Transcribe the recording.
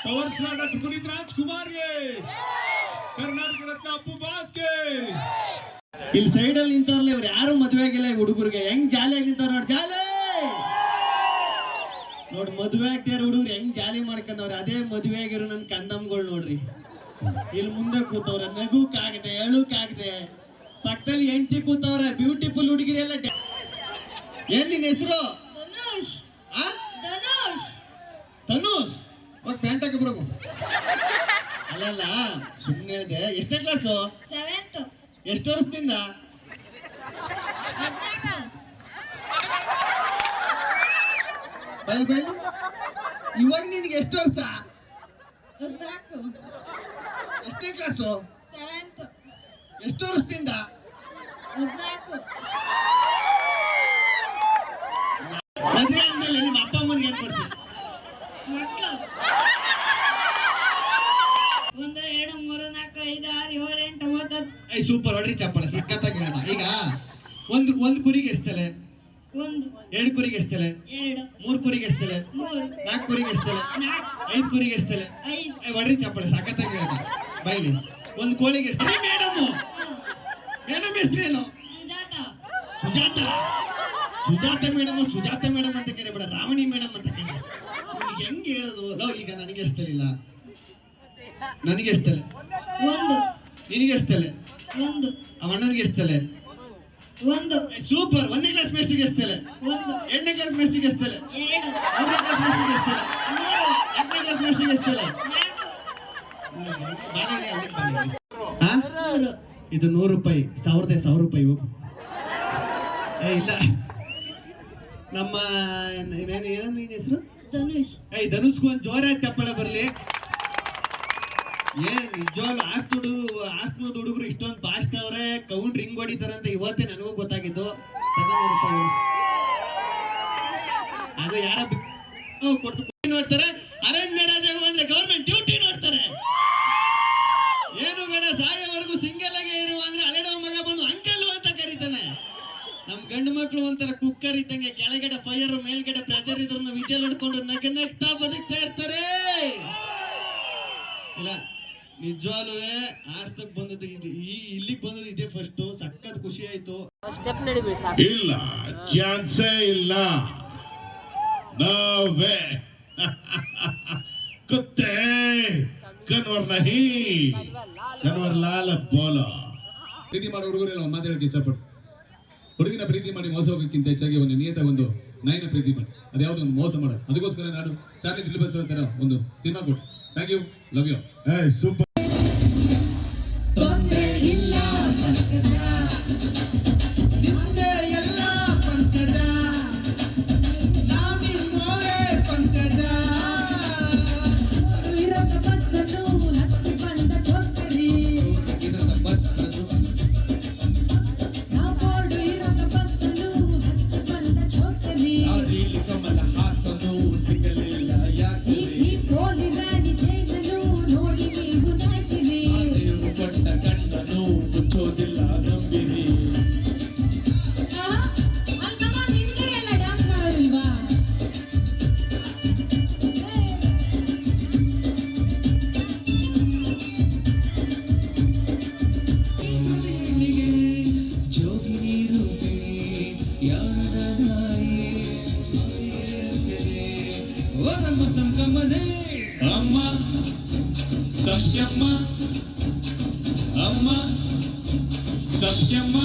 Power star doctor Puneeth ರಾಜ್ಕುಮಾರ್ಗೆ, ಕರ್ನಾಟಕ ರತ್ನ ಅಪ್ಪು ಬಾಸ್ಗೆ. ಇಲ್ಲಿ ಸೈಡ್ ಅಲ್ಲಿ ನಿಂತವ್ರಲ್ಲ ಇವ್ರು ಯಾರು ಮದುವೆ ಆಗಿಲ್ಲ. ಹುಡುಗರಿಗೆ ಹೆಂಗ್ ಜಾಲಿಯಾಗಿ ನಿಂತವ್ರ ನೋಡಿ, ಜಾಲಿ ನೋಡ್. ಮದುವೆ ಆಗ್ತಾರ ಹುಡುಗರು ಹೆಂಗ್ ಜಾಲಿ ಮಾಡ್ಕೊಂಡವ್ರೆ. ಅದೇ ಮದುವೆ ಆಗಿರೋ ನನ್ ಕಂದಮ್ಗಳು ನೋಡ್ರಿ, ಇಲ್ಲಿ ಮುಂದೆ ಕೂತವ್ರೆ, ನಗುಕಾಗದೆ ಹೇಳುಕಾಗದೆ. ಪಕ್ಕದಲ್ಲಿ ಹೆಂಡತಿ ಕೂತವ್ರೆ, ಬ್ಯೂಟಿಫುಲ್ ಹುಡುಗಿರಿ ಎಲ್ಲ. ಏನ್ ನಿನ್ ಹೆಸರು? ತನುಷ್. ಹೋಗ್ ಪ್ಯಾಂಟ್ ಹಾಕಿ ಬರೋಗು. ಅಲ್ಲಲ್ಲ ಸುಮ್ಮನೆ ಹೇಳಿದೆ. ಎಷ್ಟನೇ ಕ್ಲಾಸು? 7th. ಎಷ್ಟು ವರ್ಷದಿಂದ? ಬೈಲ್ ಇವಾಗ ನಿನ್ಗೆ ಎಷ್ಟು ವರ್ಷ? ಎಷ್ಟನೇ ಕ್ಲಾಸು? 7th. ಎಷ್ಟು ವರ್ಷದಿಂದ? 14. ಮದುವೆ ಆದ್ಮೇಲೆ ನಿಮ್ಮ ಅಪ್ಪ ಅಮ್ಮನಿಗೆ ಏನ್ ಕೊಡ್ತೀವಿ? ಮಕ್ಕಳು 1 2 3 4 5 6 7 8 9 10. ಸೂಪರ್ ಹೊಡ್ರಿ ಚಪ್ಪಳ, ಸಖತ್ತಾಗಿ ಹೇಳ್ದ. ಈಗ ಒಂದು ಕುರಿಗೆ ಎಷ್ಟಲೆ? 1 2 ಕುರಿಗೆ ಎಷ್ಟಲೆ? 2 3 ಕುರಿಗೆ ಎಷ್ಟಲೆ? 3 4 ಕುರಿಗೆ ಎಷ್ಟಲೆ? 4 5 ಕುರಿಗೆ ಎಷ್ಟಲೆ? 5 ಹೊಡ್ರಿ ಚಪ್ಪಳ, ಸಖತ್ತಾಗಿ ಹೇಳ್ದ. ಬೈಲಿ ಒಂದು ಕೋಳಿಗೆ ಎಷ್ಟು? ಮೇಡಮ್ ಹೆಸರೇನು? ಸುಜಾತ ಮೇಡಮ್ ಅಂತ ಕರಿಬೇಡ, ರಾವಣಿ ಮೇಡಮ್ ಅಂತ ಕರಿ. ಹೆಂಗ್ ಹೇಳೋದು? ಲೋ, ಈಗ ನನಗೆ ಎಷ್ಟಲಿಲ್ಲ, ನನಗೆ ಎಷ್ಟಲೆ? 1 ನಿನಗೆ ಎಷ್ಟಲೆ? 1 ಅಣ್ಣನಿಗೆ ಎಷ್ಟಲೆ? 1 ಸೂಪರ್. 1ನೇ ಕ್ಲಾಸ್ ಮೇಸ್ಟ್ರಿಗೆ ಎಷ್ಟಲೆ? 1 2ನೇ ಕ್ಲಾಸ್ ಮೇಸ್ಟ್ರಿಗೆ ಎಷ್ಟಲೆ? 2 3ನೇ ಕ್ಲಾಸ್ ಮೇಸ್ಟ್ರಿಗೆ ಎಷ್ಟಲೆ? 4ನೇ ಕ್ಲಾಸ್ ಮೇಸ್ಟ್ರಿಗೆ ಎಷ್ಟಲೆ? 4 ಇದು 100 ರೂಪಾಯಿ. 1000 ರೂಪಾಯಿ ಹೋಗು. ಇಲ್ಲ ನಮ್ಮ ಏನಂದ್ರೆ ಹೆಸರು? ಧನುಷ್. ಧನುಷ್ಗೂ ಒಂದು ಜೋರಾದ ಚಪ್ಪಳ ಬರ್ಲಿ. ಏನ್ ನಿಜವಾಗ್ಲು ಆಸ್ನೋದ್ ಹುಡುಗರು ಇಷ್ಟೊಂದು ಫಾಸ್ಟ್ ಅವ್ರೆ, ಕೌಂಟ್ ರಿಂಗ್ ಹೊಡಿತಾರಂತ ಇವತ್ತೇ ನನಗೂ ಗೊತ್ತಾಗಿದ್ದು. ಅದು ಯಾರ ಕೊಡ್ತು ನೋಡ್ತಾರೆ. ಅರೇಂಜ್ ಮ್ಯಾರೇಜ್ ಬಂದ್ರೆ ಗೌರ್ಮೆಂಟ್ ಡ್ಯೂಟಿ ನೋಡ್ತಾರೆ. ಏನು ಬೇಡ, ಸಾಯೋವರೆಗೂ ಸಿಂಗಲ್ ಆಗಿ ಇರುವ ಅಂದ್ರೆ ಹಳೆಡವ ಮಗ ಬಂದು ಅಂಕಲ್ ಅಂತ ಕರೀತಾನೆ. ನಮ್ ಗಂಡು ಮಕ್ಳು ಒಂಥರ ಕುಕ್ಕರ್ ಇದ್ದಂಗೆ, ಕೆಳಗಡೆ ಫೈರ್ ಮೇಲ್ಗಡೆ ಪ್ರೆಜರ್ ಇದ್ರು ವಿಜಲ್ ಹೊಡ್ಕೊಂಡು ನಗ್ತಾ ಬದುಕ್ತಾ ಇರ್ತಾರೆ. ಇಲ್ಲ ನಿಜವಾಗ್ಲೂ ಆಸ್ತಕ್ ಬಂದದ್ದು ಇಲ್ಲಿಗೆ ಬಂದದ್ದು ಇದೇ ಫಸ್ಟ್. ಸಖತ್ ಖುಷಿ ಆಯ್ತು. ಇಲ್ಲ ಚಾನ್ಸೇ ಇಲ್ಲ. ನೋವೇ ಕುತ್ತೆ ಕನ್ವರ್ ನಹಿ ಕನ್ವರ್ ಲಾಲ್ ಬೋಲೋ. ಪ್ರೀತಿ ಮಾಡೋ ಹುಡುಗರೆಲ್ಲ ಮಾತಾಡೋಕೆ ಇಷ್ಟಪಟ್ಟು, ಹುಡುಗಿನ ಪ್ರೀತಿ ಮಾಡಿ ಮೋಸ ಹೋಗೋಕ್ಕಿಂತ ಹೆಚ್ಚಾಗಿ ಒಂದು ನಿಯತ ಒಂದು ನಾಯಿನ ಪ್ರೀತಿ ಮಾಡಿ, ಅದ್ಯಾವುದು ಒಂದು ಮೋಸ ಮಾಡೋದು. ಅದಕ್ಕೋಸ್ಕರ ನಾನು ಚಾರ್ಲಿ ದಿಲ್ಬಸ್ ತರ ಒಂದು ಸಿನಿಮಾ ಕೊಟ್ಟು. Thank you, love you. Super. ಅಮ್ಮ ಸತ್ಯಮ್ಮ, ಅಮ್ಮ ಸತ್ಯಮ್ಮ.